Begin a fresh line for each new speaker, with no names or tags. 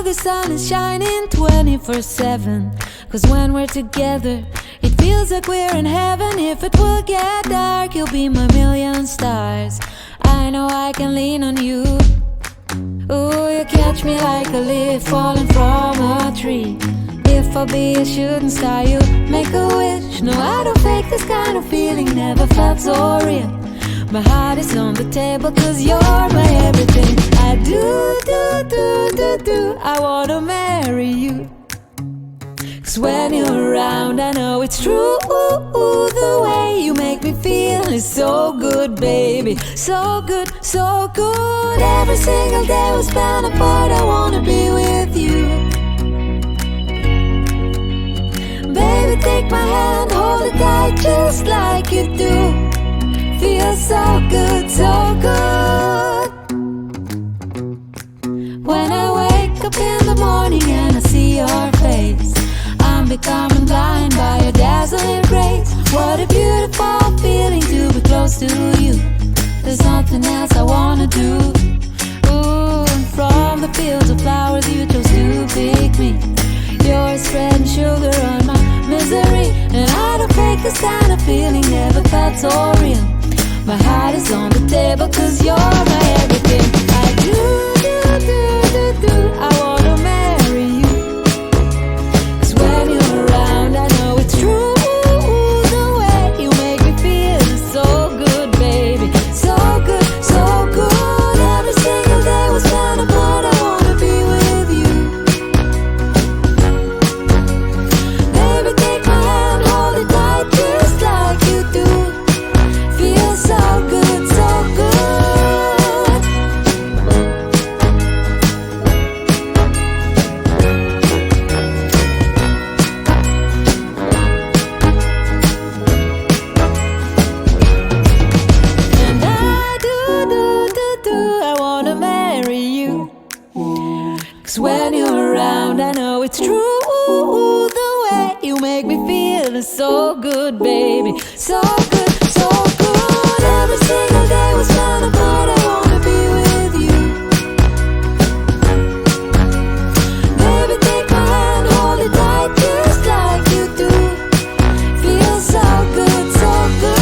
The sun is shining 24/7. 'Cause when we're together, it feels like we're in heaven. If it will get dark, you'll be my million stars. I know I can lean on you. Ooh, you catch me like a leaf falling from a tree. If I'll be a shooting star, you make a wish. No, I don't fake this kind of feeling, never felt so real. My heart is on the table 'cause you're my everything. I do, I wanna marry you. 'Cause when you're around, I know it's true. The way you make me feel is so good, baby. So good, so good. Every single day we spend apart, I wanna be with you. Baby, take my hand, hold it tight just like you do. Feels so good, so good. When I wake up in the morning and I see your face, I'm becoming blind by your dazzling grace. What a beautiful feeling to be close to you. There's nothing else I wanna do. Ooh, and from the fields of flowers you chose to pick me. You're spreading sugar on my misery. And I don't fake this kind of feeling, never felt so real. My heart is on the table 'cause you're my everything. I do, I wanna marry you. 'Cause when you're around, I know it's true. The way you make me feel is so good, baby. So good, so good. Every single day we spend apart, I wanna be with you. Baby, take my hand, hold it tight just like you do. Feels so good, so good. And I do, I wanna marry you. 'Cause when you're around, I know it's true. The way you make me feel is so good, baby. So good, so good. Every single day we spend apart, I wanna be with you. Baby, take my hand, hold it tight just like you do. Feels so good, so good.